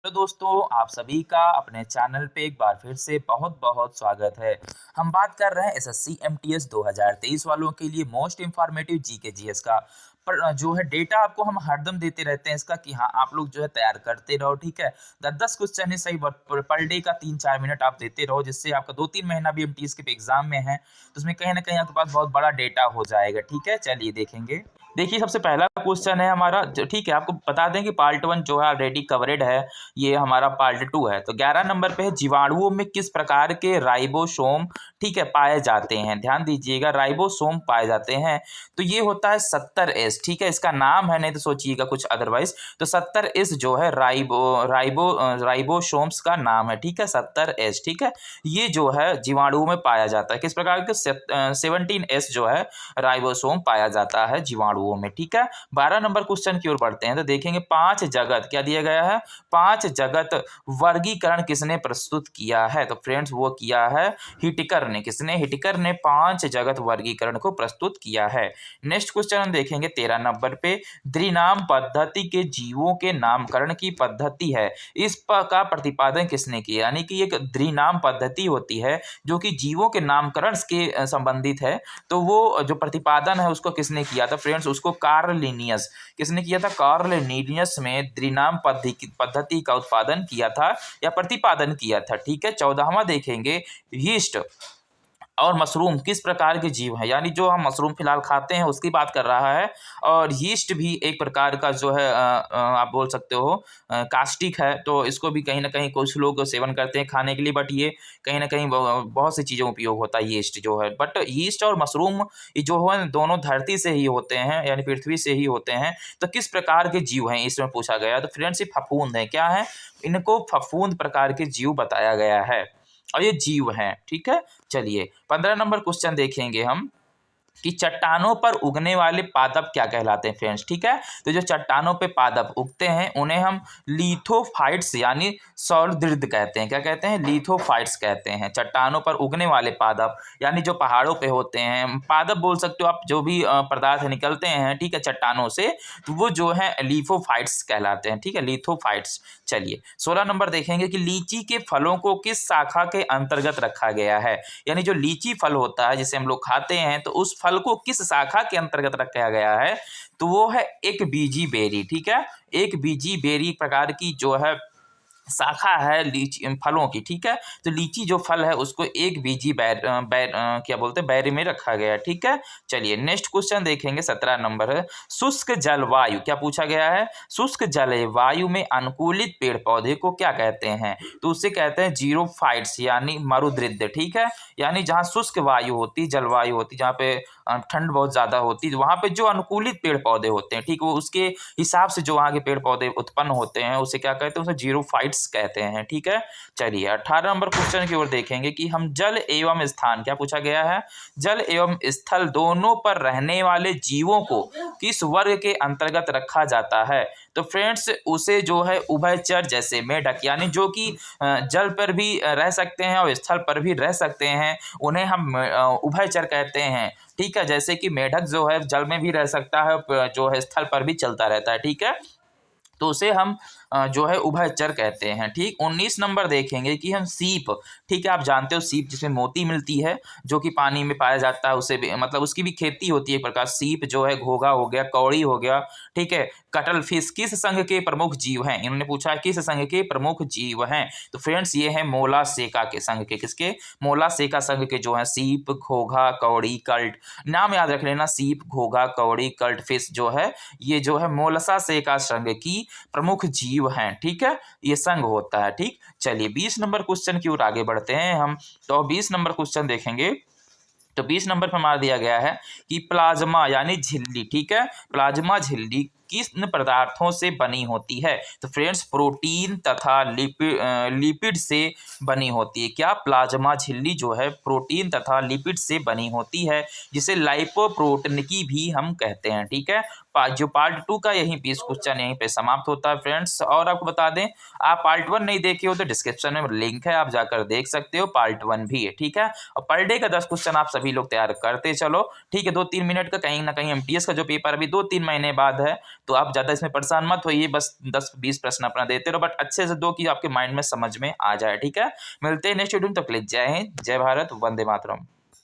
Hello दोस्तों, आप सभी का अपने चैनल पे एक बार फिर से बहुत बहुत स्वागत है। हम बात कर रहे हैं एसएससी एमटीएस 2023 वालों के लिए मोस्ट इंफॉर्मेटिव जीके जीएस का। पर जो है डेटा आपको हम हरदम देते रहते हैं इसका कि हाँ आप लोग जो है तैयार करते रहो, ठीक है। 10-10 क्वेश्चन है, सही पर डे का 3-4 मिनट आप देते रहो, जिससे आपका 2-3 महीना भी एमटीएस के एग्जाम में है तो उसमें कहीं ना कहीं आपके पास बहुत बड़ा डेटा हो जाएगा, ठीक है। चलिए देखेंगे। देखिए, सबसे पहला क्वेश्चन है हमारा ठीक है, आपको बता दें कि पार्ट 1 जो है ऑलरेडी कवरेड है, ये हमारा पार्ट 2 है। तो 11 नंबर पे है, जीवाणुओं में किस प्रकार के राइबोसोम ठीक है पाए जाते हैं। ध्यान दीजिएगा, राइबोसोम पाए जाते हैं तो ये होता है 70S, ठीक है। इसका नाम है, नहीं तो सोचिएगा कुछ अदरवाइज। तो 70S जो है राइबोसोम्स का नाम है, ठीक है। 70S, ठीक है। ये जो है जीवाणुओं में पाया जाता है। किस प्रकार के 17S जो है राइबोसोम पाया जाता है जीवाणुओं में, ठीक है। 12 नंबर क्वेश्चन की ओर बढ़ते हैं तो देखेंगे, 5 जगत क्या दिया गया है, 5 जगत वर्गीकरण किसने प्रस्तुत किया है। तो फ्रेंड्स वो किया है हिटकर ने। किसने? हिटकर ने 5 जगत वर्गीकरण को प्रस्तुत किया है। नेक्स्ट क्वेश्चन हम देखेंगे 13 नंबर पे, द्विनाम पद्धति के जीवों के नामकरण की पद्धति है, का प्रतिपादन किसने किया। यानी कि एक द्विनाम पद्धति होती है जो कि जीवों के नामकरण के संबंधित है, तो वो जो प्रतिपादन है उसको किसने किया था फ्रेंड्स, उसको कार्ल लिनियस। किसने किया था? कार्ल लिनियस में द्विनाम पद्धति का उत्पादन किया था या प्रतिपादन किया था, ठीक है। 14वां देखेंगे, यीस्ट और मशरूम किस प्रकार के जीव हैं। यानी जो हम मशरूम फिलहाल खाते हैं उसकी बात कर रहा है, और यीस्ट भी एक प्रकार का जो है आप बोल सकते हो कास्टिक है। तो इसको भी कहीं ना कहीं कुछ लोग सेवन करते हैं खाने के लिए, बट ये कहीं ना कहीं बहुत सी चीज़ों में उपयोग होता है यीस्ट जो है। बट यीस्ट और मशरूम ये जो है दोनों धरती से ही होते हैं, यानी पृथ्वी से ही होते हैं। तो किस प्रकार के जीव हैं इसमें पूछा गया। तो फ्रेंड्स ये फफूंद है। क्या है? इनको फफूंद प्रकार के जीव बताया गया है और ये जीव हैं, ठीक है। चलिए 15 नंबर क्वेश्चन देखेंगे हम कि चट्टानों पर उगने वाले पादप क्या कहलाते हैं फ्रेंड्स, ठीक है। तो जो चट्टानों पे पादप उगते हैं उन्हें हम लिथोफाइट्स यानी सौरदृढ़ कहते हैं। क्या कहते हैं? लिथोफाइट्स कहते हैं। चट्टानों पर उगने वाले पादप यानी जो पहाड़ों पे होते हैं, पादप बोल सकते हो आप, जो भी पदार्थ निकलते हैं, ठीक है, चट्टानों से, तो वो जो है लिथोफाइट्स कहलाते हैं, ठीक है, लिथोफाइट्स। चलिए 16 नंबर देखेंगे कि लीची के फलों को किस शाखा के अंतर्गत रखा गया है। यानी जो लीची फल होता है जिसे हम लोग खाते हैं, तो उस फल को किस शाखा के अंतर्गत रखा गया है। तो वो है एक बीजी बेरी, ठीक है। एक बीजी बेरी प्रकार की जो है शाखा है लीची फलों की, ठीक है। तो लीची जो फल है उसको एक बीजी क्या बोलते हैं, बैरी में रखा गया है, ठीक है। चलिए नेक्स्ट क्वेश्चन देखेंगे 17 नंबर है, शुष्क जलवायु क्या पूछा गया है। शुष्क जलवायु में अनुकूलित पेड़ पौधे को क्या कहते हैं। तो उसे कहते हैं जीरोफाइट्स यानी मरुद्रिद, ठीक है। यानी जहाँ शुष्क वायु होती, जलवायु होती, जहाँ पे ठंड बहुत ज़्यादा होती, वहाँ पे जो अनुकूलित पेड़ पौधे होते हैं, ठीक, वो उसके हिसाब से जो वहाँ के पेड़ पौधे उत्पन्न होते हैं उसे क्या कहते हैं, उसे जीरोफाइट्स कहते हैं, ठीक है। चलिए 18 नंबर क्वेश्चन की ओर देखेंगे कि हम जल एवं स्थान क्या पूछा गया है, जल एवं स्थल दोनों पर रहने वाले जीवों को किस वर्ग के अंतर्गत रखा जाता है। तो फ्रेंड्स उसे जो है उभयचर, जैसे मेढक यानी जो कि जल पर भी रह सकते हैं और स्थल पर भी रह सकते हैं, उन्हें हम उभयचर कहते हैं, ठीक है। जैसे कि मेढक जो है जल में भी रह सकता है, जो है स्थल पर भी चलता रहता है, ठीक है। तो उसे हम जो है उभयचर कहते हैं, ठीक। 19 नंबर देखेंगे कि हम सीप, ठीक है, आप जानते हो सीप जिसमें मोती मिलती है, जो कि पानी में पाया जाता है, उसे भी मतलब उसकी भी खेती होती है एक प्रकार। सीप जो है घोघा हो गया, कौड़ी हो गया, ठीक है, कटल फिश किस संघ के प्रमुख जीव हैं। इन्होंने पूछा है किस संघ के प्रमुख जीव हैं। तो फ्रेंड्स ये है मोलासेका के संघ के। किसके? मोलासेका संघ के जो है सीप, घोघा, कौड़ी, कल्ट। नाम याद रख लेना, सीप, घोघा, कौड़ी, कल्ट फिश जो है ये जो है मोलासेका संघ की प्रमुख जीव हैं, ठीक है। ये संघ होता है, ठीक। चलिए 20 नंबर क्वेश्चन की ओर आगे बढ़ते हैं हम। तो 20 नंबर क्वेश्चन देखेंगे, तो 20 नंबर पर मार दिया गया है कि प्लाज्मा यानी झिल्ली, ठीक है, प्लाज्मा झिल्ली किस पदार्थों से बनी होती है। तो फ्रेंड्स प्रोटीन तथा लिपिड से बनी होती है। क्या? प्लाज्मा झिल्ली जो है प्रोटीन तथा लिपिड से बनी होती है, जिसे लाइपोप्रोटीन की भी हम कहते हैं, ठीक है। जो पार्ट 2 का यहीं पे क्वेश्चन यहीं पे समाप्त होता है फ्रेंड्स। और आपको बता दें, आप पार्ट 1 नहीं देखे हो तो डिस्क्रिप्शन में लिंक है, आप जाकर देख सकते हो, पार्ट 1 भी है, ठीक है। और पर डे का 10 क्वेश्चन आप सभी लोग तैयार करते चलो, ठीक है। 2-3 मिनट का कहीं ना कहीं एमटीएस का जो पेपर अभी 2-3 महीने बाद है, तो आप ज़्यादा इसमें परेशान मत होइए, बस 10-20 प्रश्न अपना देते रहो, बट अच्छे से दो कि आपके माइंड में समझ में आ जाए, ठीक है। मिलते हैं नेक्स्ट वीडियो में, तब तक के लिए जय हिंद, जय भारत, वंदे मातरम।